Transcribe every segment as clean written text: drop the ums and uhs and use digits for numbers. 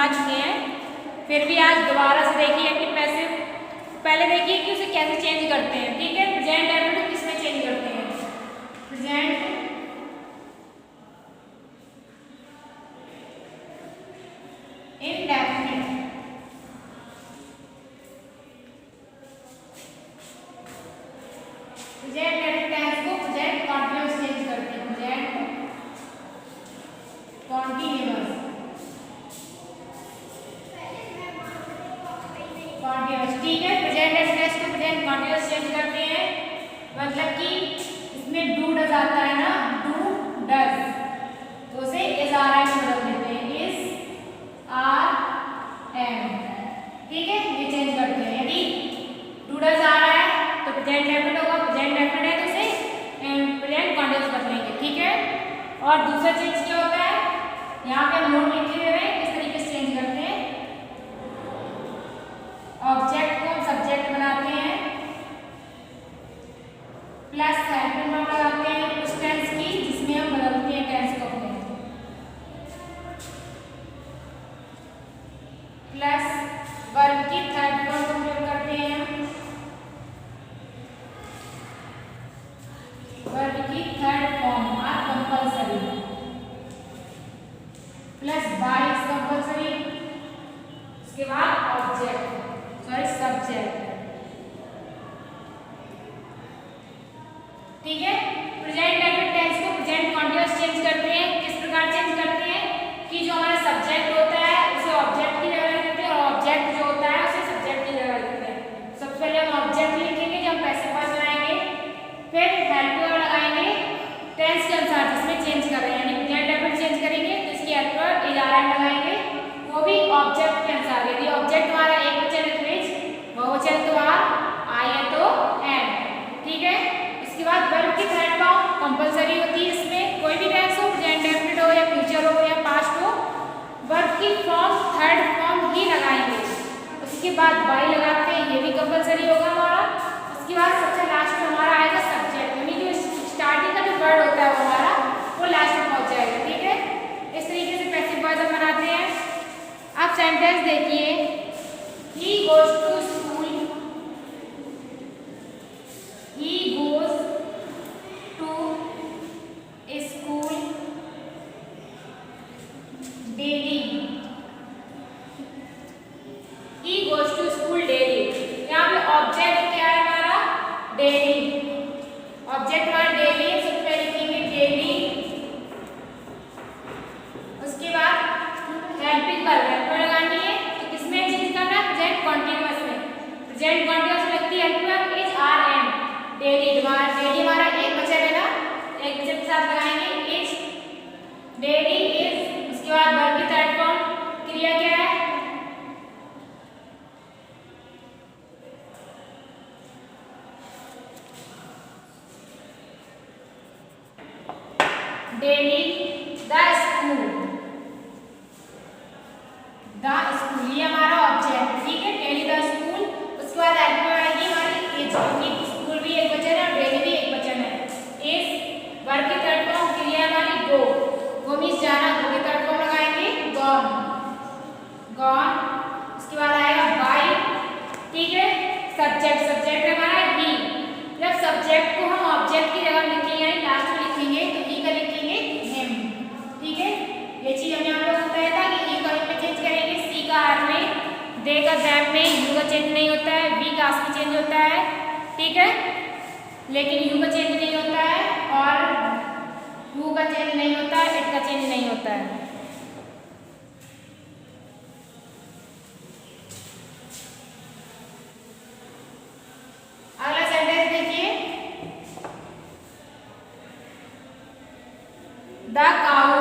समझा चुके हैं, फिर भी आज दोबारा से देखिए कि पैसिव। पहले देखिए कि उसे कैसे चेंज करते हैं, ठीक है। प्रेजेंट डेफिनेट किसमें चेंज करते हैं, present indefinite, present definite tense को प्रेजेंट कॉन्टिन्यूअस चेंज करते हैं, प्रेजेंट कॉन्टिन्यूअस, ठीक है। प्रेजेंट टेंस को प्रेजेंट कॉन्टिन्यूअस चेंज करते हैं, मतलब कि इसमें डू डज आता है ना, डू डज, तो उसे इज आर एम में बदल देते हैं, इज आर एम, ठीक है। ये चेंज करते हैं। यदि डू डज आ रहा है तो प्रेजेंट डेफिनिट होगा, प्रेजेंट डेफिनिट है तो उसे प्रेजेंट कॉन्टिन्यूअस बदलेंगे, ठीक है। और दूसरा चेंज क्या होता है, यहाँ पे हम नोट लिखे हुए हैं, किस तरीके से चेंज करते हैं। ऑब्जेक्ट को सब्जेक्ट बनाते हैं, प्लस हेल्पिंग वर्ब लगाते हैं उस टेंस की जिसमें हम बदलते हैं टेंस को अपने, प्लस वर्ब की थर्ड फॉर्म का प्रयोग करते हैं, वर्ब की third form are compulsory, plus by is compulsory, उसके बाद ऑब्जेक्ट सॉरी सब्जेक्ट, ठीक है। प्रेजेंट डेफिनिट टेंस को प्रेजेंट कॉन्टिन्यूअस चेंज करते हैं, किस प्रकार चेंज करते हैं कि जो हमारा सब्जेक्ट होता है उसे ऑब्जेक्ट की जगह रख देते हैं और ऑब्जेक्ट जो होता है उसे सब्जेक्ट की जगह रख देते हैं। सबसे पहले हम ऑब्जेक्ट लिखेंगे जब पैसिव वॉइस बनाएंगे, फिर हेल्प वर्ब लगाएंगे टेंस के अनुसार जिसमें चेंज कर रहे हैं, यानी प्रेजेंट डेफिनिट चेंज करेंगे तो इसकी help verb is are am लगाएंगे, वो भी ऑब्जेक्ट के अनुसार। यदि ऑब्जेक्ट हमारा एक वचन है तो इज, बहुवचन तो आर, आई है तो एम, ठीक है। इसके बाद वर्ब की थर्ड फॉर्म कंपल्सरी होती है, इसमें कोई भी टेंस हो, प्रेजेंट डेफिनिट हो या फ्यूचर हो या पास्ट हो, वर्ब की फॉर्म थर्ड फॉर्म ही लगाएंगे। उसके बाद बाय लगाते हैं, ये भी कंपल्सरी होगा हमारा। उसके बाद सबसे लास्ट में हमारा आएगा सब्जेक्ट, यानी जो स्टार्टिंग का जो वर्ड होता है वो हमारा वो लास्ट में पहुंच जाएगा, ठीक है। इस तरीके से पैसिव वॉइस हम बनाते हैं। आप सेंटेंस देखिए, he goes to school, he goes to school daily, he goes to school daily। यहाँ पे ऑब्जेक्ट क्या है हमारा, डेली, ऑब्जेक्ट हमारा डेली है, सबसे पहले लिखेंगे डेली, उसके बाद हेल्पिंग वर्ब लगानी है तो किसमें चेंज करना है, प्रेजेंट कॉन्टिन्यूअस में, प्रेजेंट कॉन्टिन्यूअस लगती है helping verb is are am, daily, daily हमारा एक वचन है ना, एक वचन के साथ लगाएंगे इज, डेली इज, उसके बाद वर्ब की थर्ड फॉर्म क्रिया क्या है, daily the school, the school ये हमारा ऑब्जेक्ट, ठीक है, डेली द स्कूल। उसके बाद हेल्प वर्ब आएगी हमारी इज, क्योंकि स्कूल भी एक वचन है और डेली भी एक वचन है, इज, वर्ब की थर्ड फॉर्म क्रिया हमारी गो, गो मींस जाना, गो की थर्ड फॉर्म लगाएंगे गॉन, गॉन। उसके बाद आएगा बाय, ठीक है, सब्जेक्ट, सब्जेक्ट हमारा ही, जब सब्जेक्ट को हम ऑब्जेक्ट की जगह लिखेंगे यानी लास्ट में लिखेंगे तो ही का लिखेंगे हिम, ठीक है। ये चीज हमने आप लोगों को बताया था कि ही का हिम में चेंज करेंगे, सी का आर में, दे का दैम में, यू का चेंज नहीं होता है, वी का आस में चेंज होता है, ठीक है, लेकिन यू का चेंज नहीं होता है और हु का चेंज नहीं होता है, इट का चेंज नहीं होता है। अगला सेंटेंस देखिए, the cow,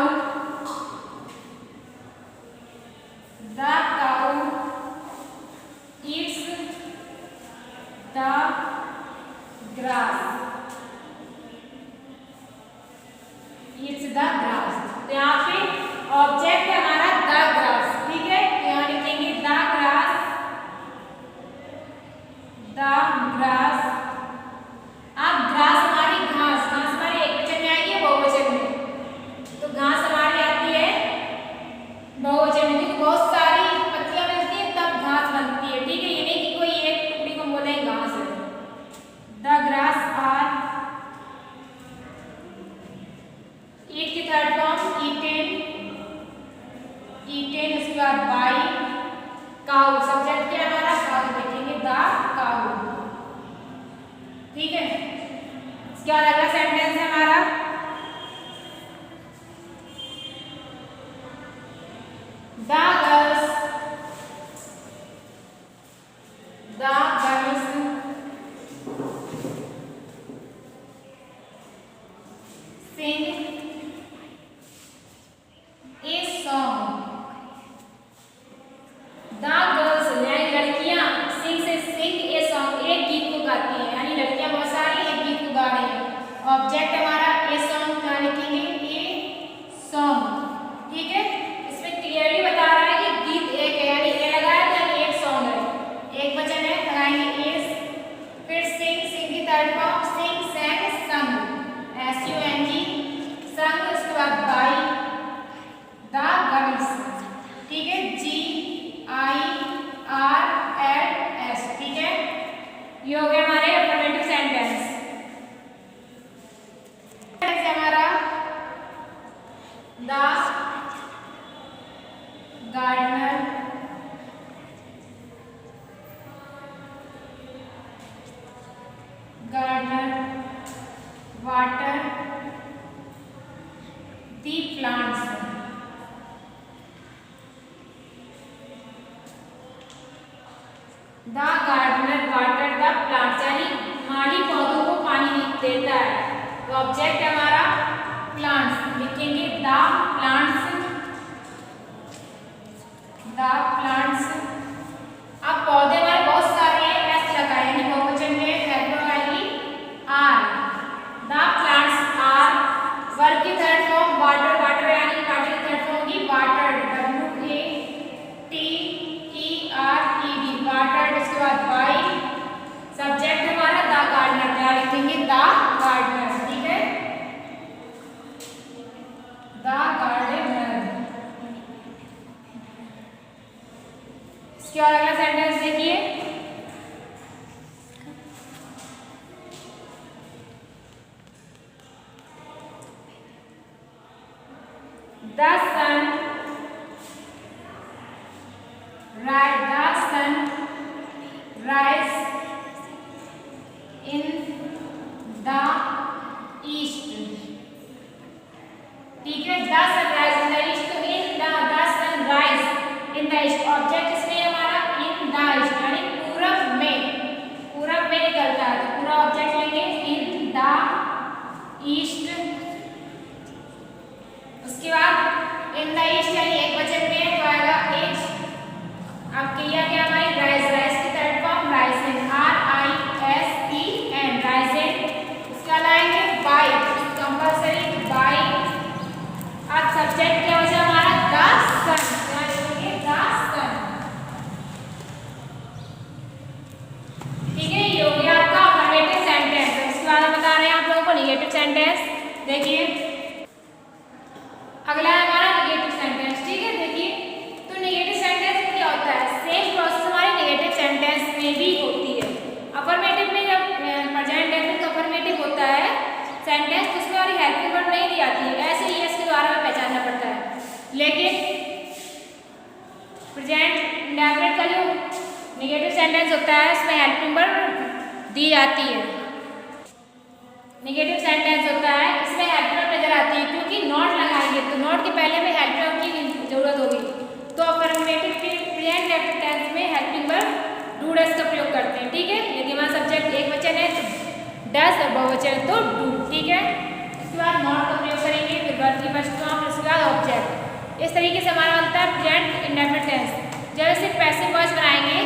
the cow eats the grass, eats the grass। तो यहाँ पे ऑब्जेक्ट है हमारा द ग्रास, ठीक है, तो यहाँ लिखेंगे द ग्रास, द ग्रास। अब ग्रास हमारी घास, घास हमारी एक वचन में आएगी बहुवचन में, तो घास हमारी आती है बहुवचन में, क्योंकि बहुत सारी ठीक है। इसके बाद अगला सेंटेंस है हमारा the girls sing a song. The girls यानी लड़कियां sing a song एक गीत को गाती हैं, यानी लड़कियां बहुत सारी एक गीत को गा रही हैं। ऑब्जेक्ट हमारा a song क्या लिखेंगे, a song। ठीक है, इसमें क्लियरली बता रहा है कि गीत एक है, यानी ए लगाया यानी एक सॉन्ग है, एक वचन है, लगाएंगे ए। फिर sing की third form sing sang sung SUNG संग, उसके बाद बाई द गर्ल्स। ठीक है, GIRLS। ठीक है, ये हो गया हमारे अफर्मेटिव सेंटेंस। हमारा the gardener water the plants। The gardener water the plants, यानी माली पौधों को पानी देता है। तो ऑब्जेक्ट हमारा प्लांट्स, लिखेंगे द प्लांट्स। अब पौधे हमारे बहुत सारे हैं, एस लगाए यानी बहुवचन में हेल्प लगाएगी are. The plants are, verb की थर्ड फॉर्म वाटर यानी वाटर की थर्ड फॉर्म होगी वाटर्ड WATERED वाटर्ड। उसके बाद बाई, सब्जेक्ट हमारा द गार्डनर, क्या लिखेंगे द गार्डनर। ठीक है, द गार्डनर। इसके बाद अगला सेंटेंस देखिए The sun rise in the east। ठीक है, the sun rise in the east, तो the sun rise in the east object इसमें हमारा in the east यानी पूरब में निकलता है, तो पूरा ऑब्जेक्ट लेंगे in the east। उसके बाद इन द ईस्ट यानी एक वचन में है तो आएगा एच। अब क्रिया क्या हमारी राइज की third form risen RISEN risen. उसका लाएंगे बाय, कंपल्सरी बाय। अब सब्जेक्ट क्या हो जाए हमारा द सन, क्या लिखेंगे द सन। ठीक है, ये हो गया आपका अफर्मेटिव सेंटेंस। उसके बाद हम बता रहे हैं आप लोगों को नेगेटिव सेंटेंस। देखिए अगला है हमारा नेगेटिव सेंटेंस। ठीक है, देखिए तो नेगेटिव सेंटेंस में क्या होता है, सेम प्रोसेस हमारे नेगेटिव सेंटेंस में भी होती है। अफर्मेटिव में जब प्रेजेंट डेफिनेट अफर्मेटिव होता है सेंटेंस तो उसमें हमारी हेल्पिंग वर्ड नहीं दी जाती है, ऐसे ही इसके द्वारा हमें पहचानना पड़ता है। लेकिन प्रेजेंट इंडेफिनिट का जो नेगेटिव सेंटेंस होता है उसमें हेल्पिंग वर्ड दी जाती है। नेगेटिव सेंटेंस होता है इसमें हेल्पिंग वर्ड नजर आती है, क्योंकि नॉट लगाएंगे तो नॉट के पहले में हेल्पिंग वर्ड की जरूरत होगी। तो अफर्मेटिव के प्रेजेंट डेफिनिट टेंस में हेल्पिंग वर्ड डू डज का प्रयोग करते हैं। ठीक है, यदि हमारा सब्जेक्ट एक वचन है तो डज और बहुवचन तो डू। ठीक है, इसके बाद नॉट का प्रयोग करेंगे, फिर वर्ब की फर्स्ट फॉर्म, उसके बाद ऑब्जेक्ट। इस तरीके से हमारा बनता है प्रेजेंट इंडेफिनिट टेंस। जब इसे पैसिव वॉइस बनाएंगे,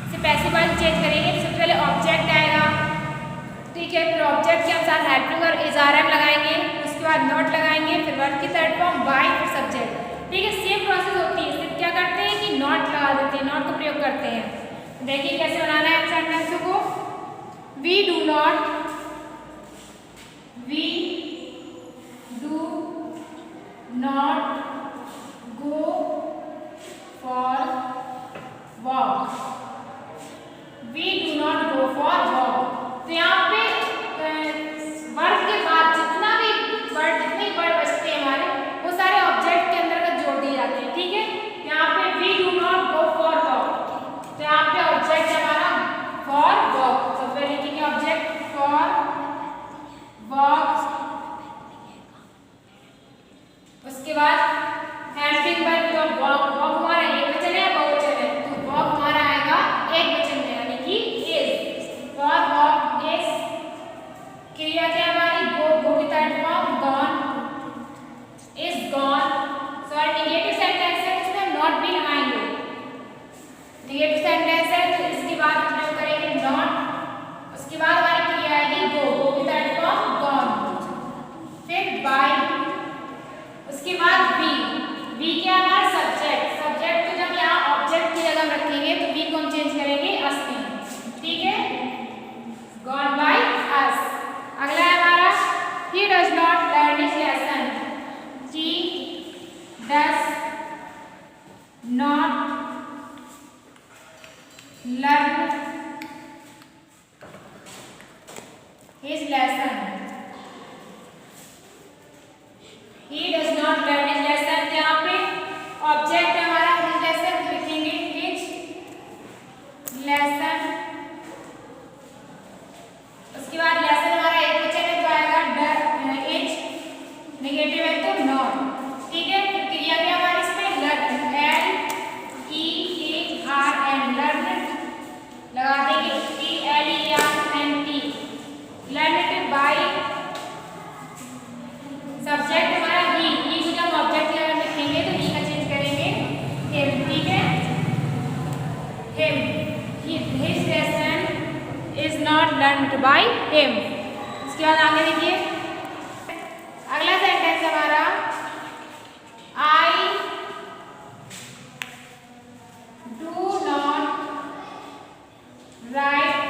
इसे पैसिव वॉइस चेंज करेंगे तो सबसे पहले ऑब्जेक्ट आएगा। ठीक है, फिर ऑब्जेक्ट के अनुसार हेल्पिंग और इज़ारम लगाएंगे, उसके बाद नॉट लगाएंगे, फिर वर्ब की थर्ड फॉर्म बाय, फिर सब्जेक्ट। ठीक है, सेम प्रोसेस होती है। सिर्फ क्या करते हैं कि नॉट लगा देते हैं, नॉट का प्रयोग करते हैं। देखिए कैसे बनाना है सेंटेंस को। We do not go for walk. We do not go for walk. तो यहाँ पे वर्ब के बाद जितने वर्ड बचते हैं हमारे वो सारे ऑब्जेक्ट के अंदर जोड़ दिए जाते हैं। ठीक है, यहाँ पे we do not go for walk, तो यहाँ पे ऑब्जेक्ट हमारा फॉर वॉक, सबसे लिखेंगे object his lesson. He does not learn his lesson. यहाँ पे ऑब्जेक्ट हमारा his lesson लिखेंगे his lesson. उसके बाद lesson हमारा एक बच्चे में तो आएगा is नेगेटिव है तो not. ठीक है, फिर क्रिया भी हमारी इसमें learn L-E-A-R-N learn लगा देंगे T-L-E-R-N-T learned by सब्जेक्ट हमारा ही को जब ऑब्जेक्ट की अगर लिखेंगे तो ही का चेंज करेंगे him. ठीक है, him his lesson is not learned by him. इसके बाद आगे देखिए अगला सेंटेंस हमारा I do not write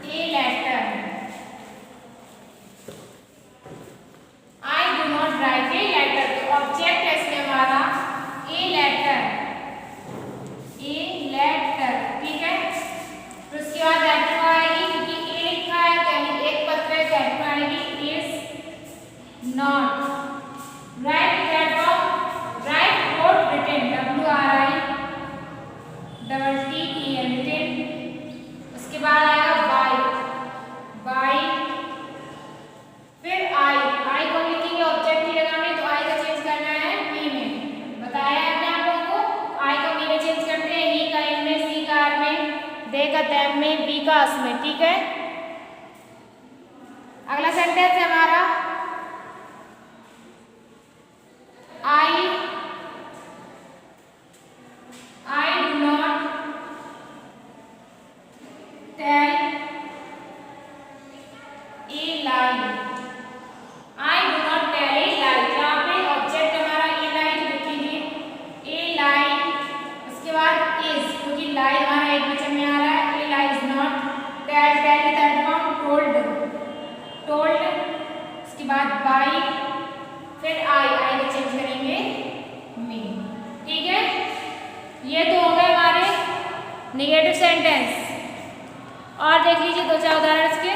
a letter. I do not write a letter. तो ऑब्जेक्ट है इसमें हमारा a letter. ठीक है, फिर उसके बाद लेटर आएगी क्योंकि a लिखा है तो यानी एक पत्र है तो लेटर आएगी is not. Write platform write wrote written W-R-I-T-T-E-N written. उसके बाद आएगा by फिर I को लिखेंगे ऑब्जेक्ट की जगह में तो I का चेंज करना है me में. बताया है हमने आप लोगों को I का me में चेंज करते हैं, he का in में, she का r में, they का them में, we का us में. ठीक है, अगला सेंटेंस है हमारा I do not tell a lie. I do not tell a lie. यहाँ पे ऑब्जेक्ट हमारा a lie तो लिखेंगे a lie. उसके बाद is क्योंकि lie हमारा एक वचन में आ रहा है. a lie is not. tell की थर्ड फॉर्म told. उसके बाद by फिर I को चेंज करेंगे me. ठीक है, ये तो हो गए हमारे नेगेटिव सेंटेंस. और देख लीजिए दो चार उदाहरण इसके.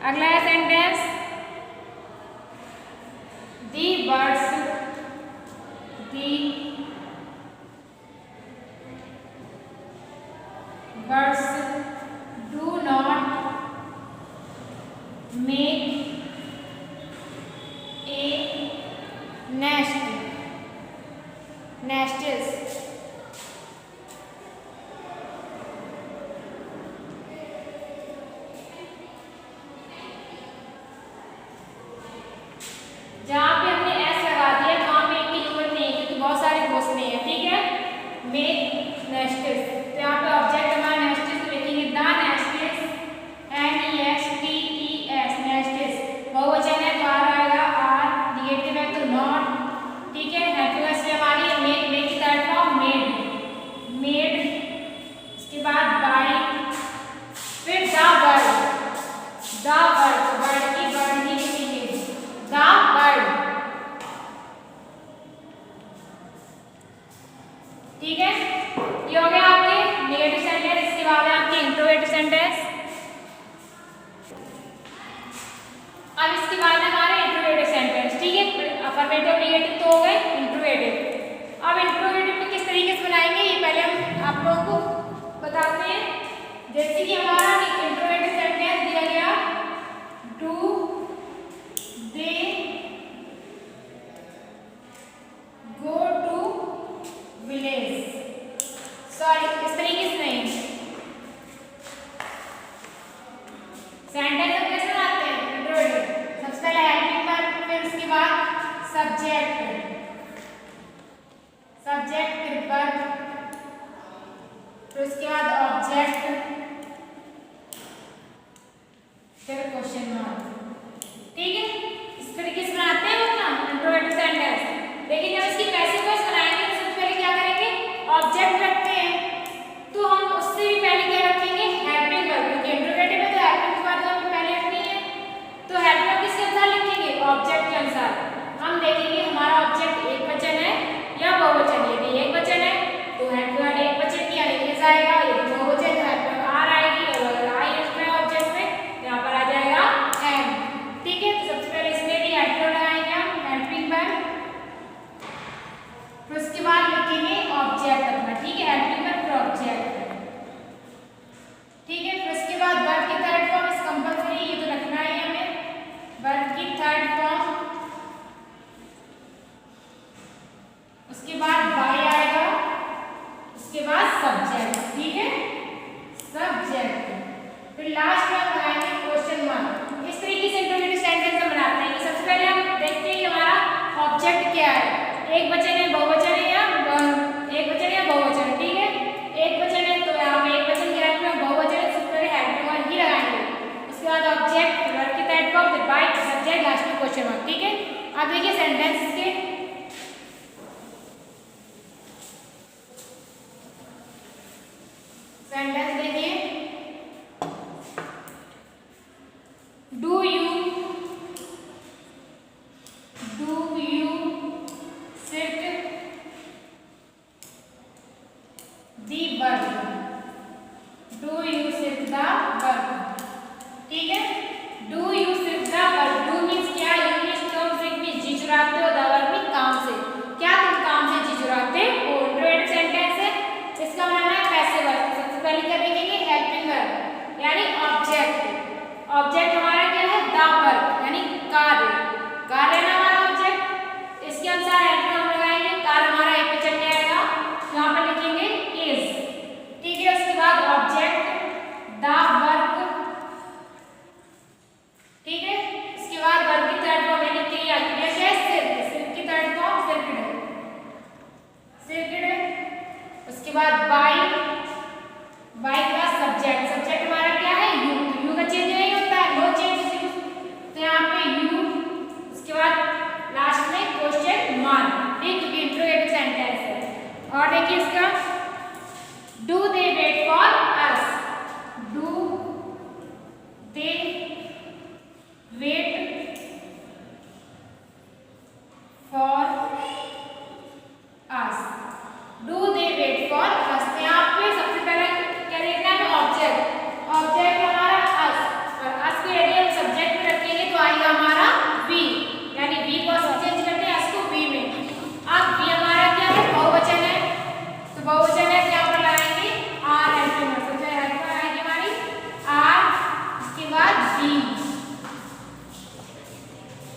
अगला है sentence the birds do not make a nests. जहाँ पे हमने एस लगा दिया तो वहाँ पे एक की जरूरत नहीं है क्योंकि बहुत सारे घोंसले हैं. ठीक है, मेक नेस्ट्स तो यहाँ पे ऑब्जेक्ट हमारा नेस्ट्स तो लिखेंगे द नेस्ट्स N-E-S-T-E-S नेस्ट्स. बहुवचन है तो आ आएगा आर, निगेटिव है तो नॉट. ठीक है, हेल्पलेस में हमारी मेक की थर्ड फॉर्म मेड. उसके बाद बाय फिर द बर्ड की बर्ड ही लिखेंगे द बर्ड. ठीक है, ये हो गया आपके नेगेटिव सेंटेंस. इसके बाद है आपके इंट्रोगेटिव सेंटेंस. अब इसके बाद है हमारे इंट्रोगेटिव सेंटेंस. ठीक है, अफर्मेटिव नेगेटिव तो हो गए. इंट्रोगेटिव अब इंट्रोगेटिव में किस तरीके से बनाएंगे ये पहले हम आप लोगों को बताते हैं. जैसे कि हमारा इंट्रोगेटिव सेंटेंस दिया गया do they go to village. Sorry, इस तरीके से नहीं. सेंटेंस हम कैसे बनाते हैं इंट्रोगेटिव. सबसे पहले हेल्पिंग वर्ब, फिर उसके बाद सब्जेक्ट फिर वर्ब, फिर उसके बाद ऑब्जेक्ट, फिर क्वेश्चन मार्क. ठीक है, इस तरीके से बनाते हैं अपना इंट्रोगेटिव सेंटेंस. लेकिन जब इसकी पैसिव वॉइस बनाएंगे तो सबसे पहले क्या करेंगे, ऑब्जेक्ट रखते हैं तो हम उससे भी पहले क्या रखेंगे हेल्पिंग वर्ब. क्योंकि इंट्रोगेटिव है तो हेल्पिंग वर्ब हमें पहले रखनी है. एक वचन है, बहुवचन है या एक वचन या बहुवचन, ठीक है। एक वचन है तो यहाँ पे एक वचन की हेल्प में, बहुवचन है तो उसके हेल्प में वन ही लगाएंगे। उसके बाद ऑब्जेक्ट, वर्ब की टाइप फॉर्म, फिर बाय, सब्जेक्ट, लास्ट में क्वेश्चन मार्क, ठीक है। अब देखिए सेंटेंस के सेंटेंस देखिए, do you sit the verb, do you sit the verb, ठीक है। do you sit the verb, do means क्या, you means तुम, sit means जी चुराते हो, the verb means काम से, क्या तुम काम से जी चुराते हो। इंट्रोगेटिव सेंटेंस है, इसका मतलब है पैसिव वर्ब। सबसे पहले क्या देखेंगे, हेल्पिंग वर्ब यानी ऑब्जेक्ट। ऑब्जेक्ट हमारा क्या है, द वर्ब यानी कार्य, कार्य है हमारा ऑब्जेक्ट। इसके अनुसार हेल्पिंग वर्ब लगाएंगे, कार्य हमारा एक वचन में आएगा, यहाँ पर लिखेंगे इज, ठीक है। उसके बाद ऑब्जेक्ट द वर्ब, ठीक है। इसके बाद वर्ब की थर्ड फॉर्म यानी क्रिया, क्रिया क्या है, सिर्फ, सिर्फ की थर्ड फॉर्म सिर्फिड है, सिर्फिड है। उसके बाद बाय, बाय का सब्जेक्ट, सब्जेक्ट हमारा क्या है, यू, यू का चेंज नहीं होता है, नो चेंज, तो यहाँ पे यू। उसके बाद लास्ट में क्वेश्चन मार्क, ठीक, क्योंकि इंट्रोगेटिव सेंटेंस है। और देखिए इसका, do they wait for us, do they wait for us, do they wait for us. यहाँ पे सबसे पहले क्या देखना है, ऑब्जेक्ट, ऑब्जेक्ट हमारा अस, और अस को यदि हम सब्जेक्ट में रखेंगे तो आएगा हमारा वी, यानी वी को चेंज करते हैं अस को वी में। अब वी हमारा क्या है, बहुवचन है, तो बहुवचन है, यहाँ पर लगाएंगे आर, हेल्पिंग वर्ब, सबसे हेल्पिंग वर्ब आएगी हमारी आर। उसके बाद वी,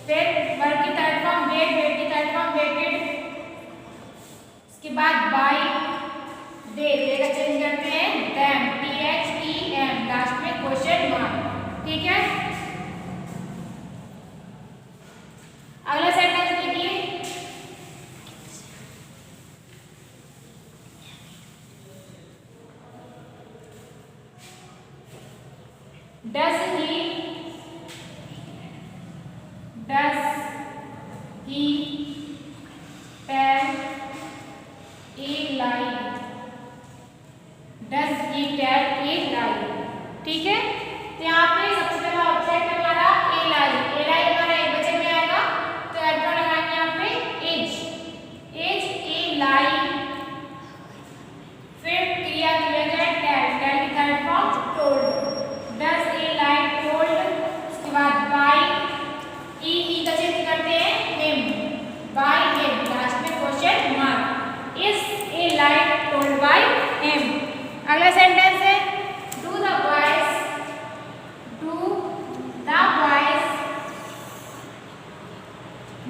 फिर वर्ब की थर्ड फॉर्म वेट, वेट की थर्ड फॉर्म वेटेड। उसके बाद बाय, दे, दे का चेंज करते हैं देम, THEM, लास्ट में क्वेश्चन मार्क, ठीक है। अगला सेंटेंस देखिए, does he tell a lie, does he tell a lie, ठीक है। तो यहाँ पे सबसे पहला ऑब्जेक्ट हमारा ए लाई, ए लाई हमारा एक वचन में आएगा, तो एडवर्ब लगाएंगे यहाँ पे एज, एज ए लाई। फिर क्रिया, क्रिया क्या है, टेल, टेल की third form told, does a lie told. उसके बाद बाय, ई का चेंज करते हैं हिम, बाय हिम, लास्ट में question mark, is a lie told by him. अगला सेंटेंस है, do the boys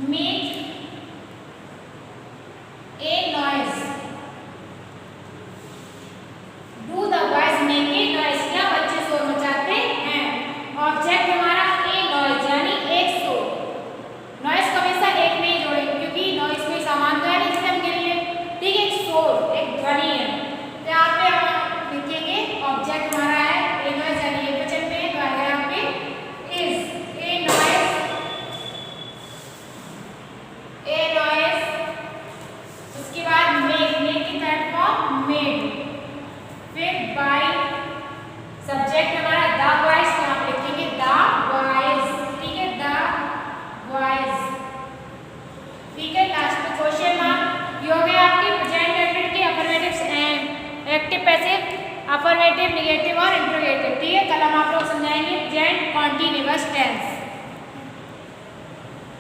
make a noise, do the boys make a noise, क्या बच्चे शोर मचाते हैं। ऑब्जेक्ट हमारा ए नॉइज यानी एक शोर, नॉइज को हमेशा एक में ही जोड़ेंगे क्योंकि नॉइज में सामान तो है नहीं जिसे हम गिन लें, ठीक है, एक शोर, एक ध्वनि है। तो यहाँ पे हम लिखेंगे ऑब्जेक्ट हमारा है ए नॉइज यानी एक वचन में, तो आगे यहाँ पे is a noise, A noise. उसके बाद मेक, मेक की थर्ड फॉर्म मेड, फिर बाय, सब्जेक्ट हमारा द बॉयज, तो यहाँ पे लिखेंगे द बॉयज, ठीक है, द बॉयज, ठीक है। लास्ट में क्वेश्चन मार्क। ये हो गए आपके प्रेजेंट डेफिनेट के affirmative and active passive, affirmative, negative और इंट्रोगेटिव, ठीक है। कल हम आप लोग समझाएंगे प्रेजेंट कॉन्टिन्यूअस टेंस।